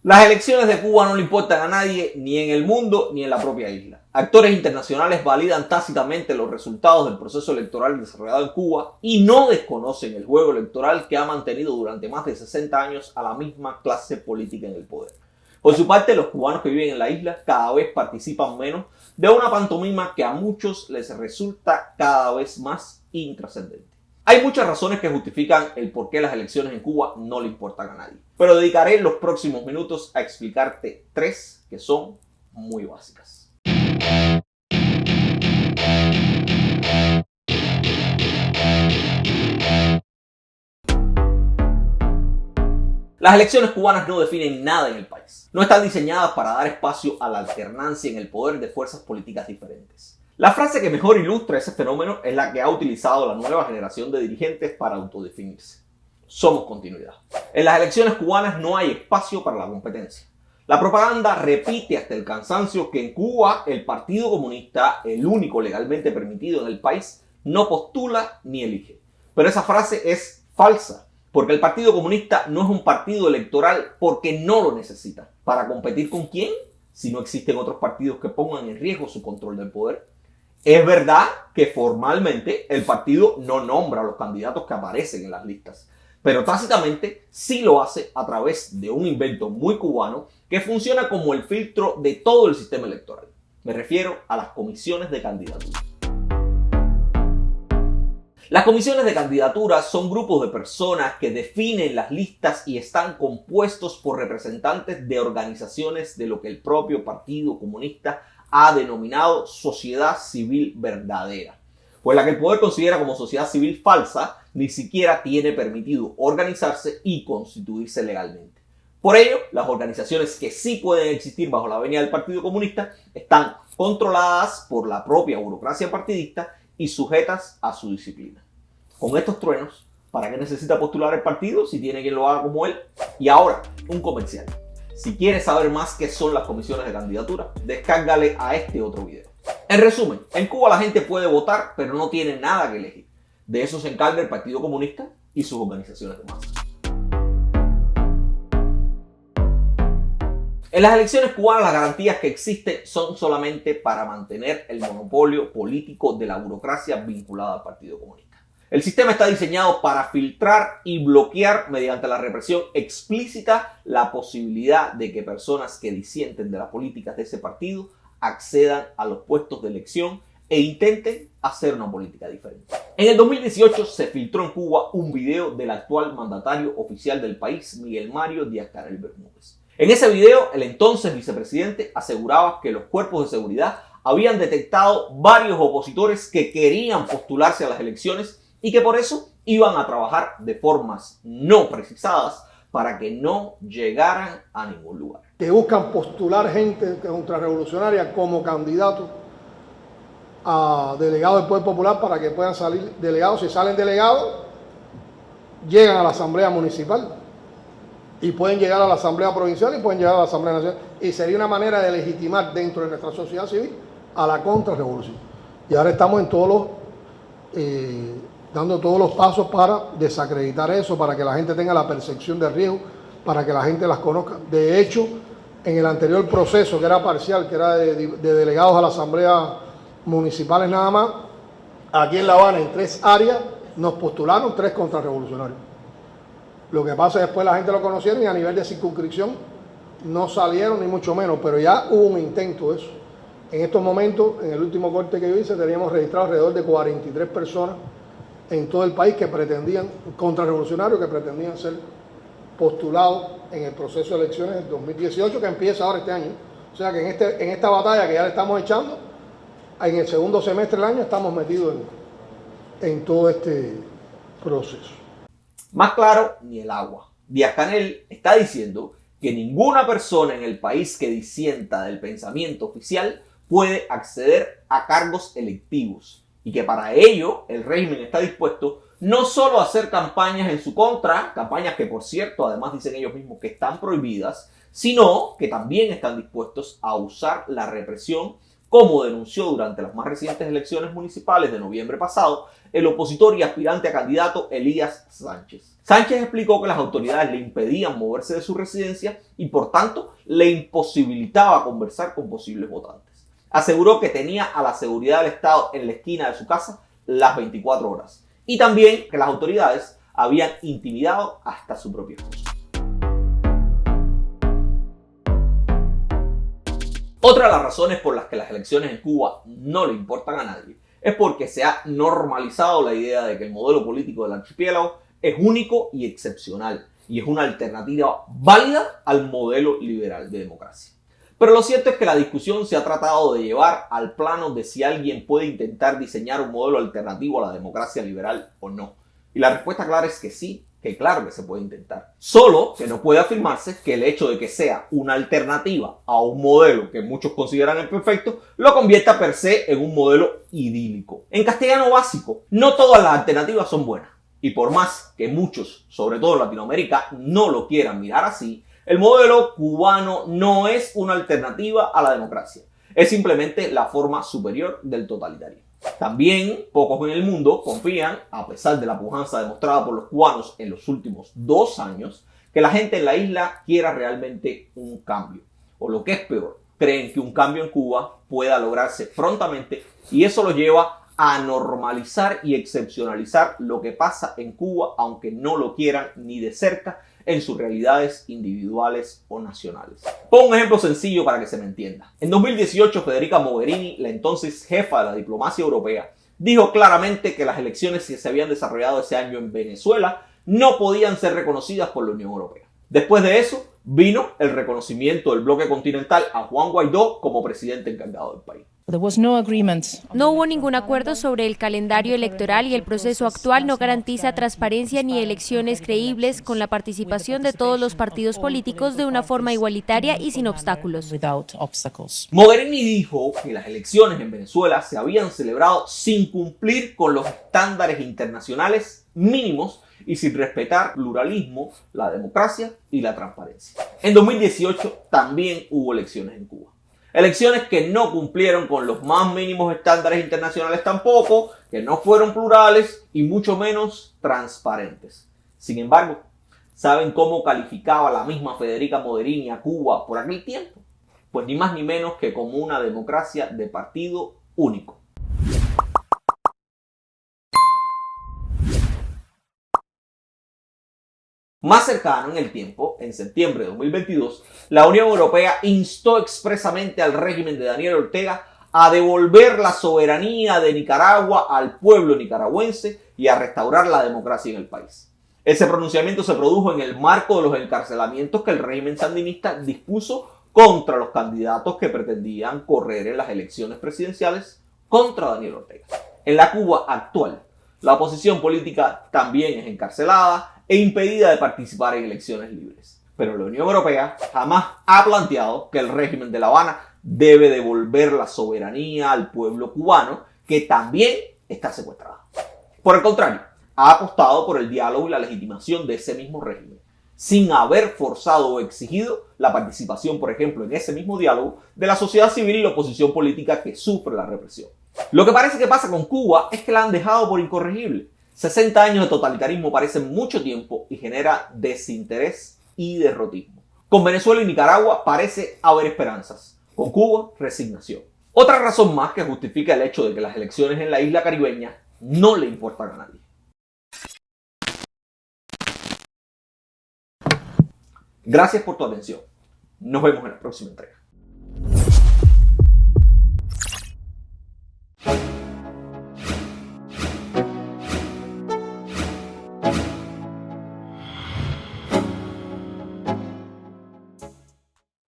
Las elecciones de Cuba no le importan a nadie, ni en el mundo ni en la propia isla. Actores internacionales validan tácitamente los resultados del proceso electoral desarrollado en Cuba y no desconocen el juego electoral que ha mantenido durante más de 60 años a la misma clase política en el poder. Por su parte, los cubanos que viven en la isla cada vez participan menos de una pantomima que a muchos les resulta cada vez más intrascendente. Hay muchas razones que justifican el por qué las elecciones en Cuba no le importan a nadie, pero dedicaré los próximos minutos a explicarte tres que son muy básicas. Las elecciones cubanas no definen nada en el país. No están diseñadas para dar espacio a la alternancia en el poder de fuerzas políticas diferentes. La frase que mejor ilustra ese fenómeno es la que ha utilizado la nueva generación de dirigentes para autodefinirse. Somos continuidad. En las elecciones cubanas no hay espacio para la competencia. La propaganda repite hasta el cansancio que en Cuba el Partido Comunista, el único legalmente permitido en el país, no postula ni elige. Pero esa frase es falsa, porque el Partido Comunista no es un partido electoral porque no lo necesita. ¿Para competir con quién? Si no existen otros partidos que pongan en riesgo su control del poder. Es verdad que formalmente el partido no nombra a los candidatos que aparecen en las listas, pero tácitamente sí lo hace a través de un invento muy cubano que funciona como el filtro de todo el sistema electoral. Me refiero a las comisiones de candidatura. Las comisiones de candidatura son grupos de personas que definen las listas y están compuestos por representantes de organizaciones de lo que el propio Partido Comunista ha denominado sociedad civil verdadera, pues la que el poder considera como sociedad civil falsa ni siquiera tiene permitido organizarse y constituirse legalmente. Por ello, las organizaciones que sí pueden existir bajo la venia del Partido Comunista están controladas por la propia burocracia partidista y sujetas a su disciplina. Con estos truenos, ¿para qué necesita postular el partido si tiene quien lo haga como él? Y ahora, un comercial. Si quieres saber más qué son las comisiones de candidatura, descárgale a este otro video. En resumen, en Cuba la gente puede votar, pero no tiene nada que elegir. De eso se encarga el Partido Comunista y sus organizaciones de masas. En las elecciones cubanas las garantías que existen son solamente para mantener el monopolio político de la burocracia vinculada al Partido Comunista. El sistema está diseñado para filtrar y bloquear mediante la represión explícita la posibilidad de que personas que disienten de las políticas de ese partido accedan a los puestos de elección e intenten hacer una política diferente. En el 2018 se filtró en Cuba un video del actual mandatario oficial del país, Miguel Mario Díaz-Canel Bermúdez. En ese video, el entonces vicepresidente aseguraba que los cuerpos de seguridad habían detectado varios opositores que querían postularse a las elecciones y que por eso iban a trabajar de formas no precisadas para que no llegaran a ningún lugar. Que buscan postular gente contrarrevolucionaria como candidato a delegado del Poder Popular para que puedan salir delegados. Si salen delegados, llegan a la Asamblea Municipal y pueden llegar a la Asamblea Provincial y pueden llegar a la Asamblea Nacional. Y sería una manera de legitimar dentro de nuestra sociedad civil a la contrarrevolución. Y ahora estamos en dando todos los pasos para desacreditar eso, para que la gente tenga la percepción de riesgo, para que la gente las conozca. De hecho, en el anterior proceso, que era parcial, que era de delegados a la Asamblea Municipales nada más, aquí en La Habana, en 3 áreas, nos postularon 3 contrarrevolucionarios. Lo que pasa es que después la gente lo conocieron y a nivel de circunscripción no salieron ni mucho menos, pero ya hubo un intento de eso. En estos momentos, en el último corte que yo hice, teníamos registrado alrededor de 43 personas en todo el país que pretendían, contrarrevolucionarios que pretendían ser postulados en el proceso de elecciones del 2018 que empieza ahora este año. O sea que en esta batalla que ya le estamos echando, en el segundo semestre del año estamos metidos en todo este proceso. Más claro, ni el agua. Díaz-Canel está diciendo que ninguna persona en el país que disienta del pensamiento oficial puede acceder a cargos electivos y que para ello el régimen está dispuesto no solo a hacer campañas en su contra, campañas que por cierto además dicen ellos mismos que están prohibidas, sino que también están dispuestos a usar la represión como denunció durante las más recientes elecciones municipales de noviembre pasado el opositor y aspirante a candidato Elías Sánchez. Sánchez explicó que las autoridades le impedían moverse de su residencia y por tanto le imposibilitaba conversar con posibles votantes. Aseguró que tenía a la seguridad del Estado en la esquina de su casa las 24 horas y también que las autoridades habían intimidado hasta su propio esposo. Otra de las razones por las que las elecciones en Cuba no le importan a nadie es porque se ha normalizado la idea de que el modelo político del archipiélago es único y excepcional y es una alternativa válida al modelo liberal de democracia. Pero lo cierto es que la discusión se ha tratado de llevar al plano de si alguien puede intentar diseñar un modelo alternativo a la democracia liberal o no. Y la respuesta clara es que sí, que claro que se puede intentar. Solo que no puede afirmarse que el hecho de que sea una alternativa a un modelo que muchos consideran imperfecto, lo convierta per se en un modelo idílico. En castellano básico, no todas las alternativas son buenas. Y por más que muchos, sobre todo en Latinoamérica, no lo quieran mirar así, el modelo cubano no es una alternativa a la democracia. Es simplemente la forma superior del totalitarismo. También, pocos en el mundo confían, a pesar de la pujanza demostrada por los cubanos en los últimos 2 años, que la gente en la isla quiera realmente un cambio. O lo que es peor, creen que un cambio en Cuba pueda lograrse prontamente y eso lo lleva a normalizar y excepcionalizar lo que pasa en Cuba, aunque no lo quieran ni de cerca, en sus realidades individuales o nacionales. Pongo un ejemplo sencillo para que se me entienda. En 2018, Federica Mogherini, la entonces jefa de la diplomacia europea, dijo claramente que las elecciones que se habían desarrollado ese año en Venezuela no podían ser reconocidas por la Unión Europea. Después de eso, vino el reconocimiento del bloque continental a Juan Guaidó como presidente encargado del país. No hubo ningún acuerdo sobre el calendario electoral y el proceso actual no garantiza transparencia ni elecciones creíbles con la participación de todos los partidos políticos de una forma igualitaria y sin obstáculos. Mogherini dijo que las elecciones en Venezuela se habían celebrado sin cumplir con los estándares internacionales mínimos y sin respetar el pluralismo, la democracia y la transparencia. En 2018 también hubo elecciones en Cuba. Elecciones que no cumplieron con los más mínimos estándares internacionales tampoco, que no fueron plurales y mucho menos transparentes. Sin embargo, ¿saben cómo calificaba la misma Federica Mogherini a Cuba por aquel tiempo? Pues ni más ni menos que como una democracia de partido único. Más cercano en el tiempo, en septiembre de 2022, la Unión Europea instó expresamente al régimen de Daniel Ortega a devolver la soberanía de Nicaragua al pueblo nicaragüense y a restaurar la democracia en el país. Ese pronunciamiento se produjo en el marco de los encarcelamientos que el régimen sandinista dispuso contra los candidatos que pretendían correr en las elecciones presidenciales contra Daniel Ortega. En la Cuba actual, la oposición política también es encarcelada e impedida de participar en elecciones libres. Pero la Unión Europea jamás ha planteado que el régimen de La Habana debe devolver la soberanía al pueblo cubano, que también está secuestrado. Por el contrario, ha apostado por el diálogo y la legitimación de ese mismo régimen, sin haber forzado o exigido la participación, por ejemplo, en ese mismo diálogo de la sociedad civil y la oposición política que sufre la represión. Lo que parece que pasa con Cuba es que la han dejado por incorregible. 60 años de totalitarismo parecen mucho tiempo y genera desinterés y derrotismo. Con Venezuela y Nicaragua parece haber esperanzas. Con Cuba, resignación. Otra razón más que justifica el hecho de que las elecciones en la isla caribeña no le importan a nadie. Gracias por tu atención. Nos vemos en la próxima entrega.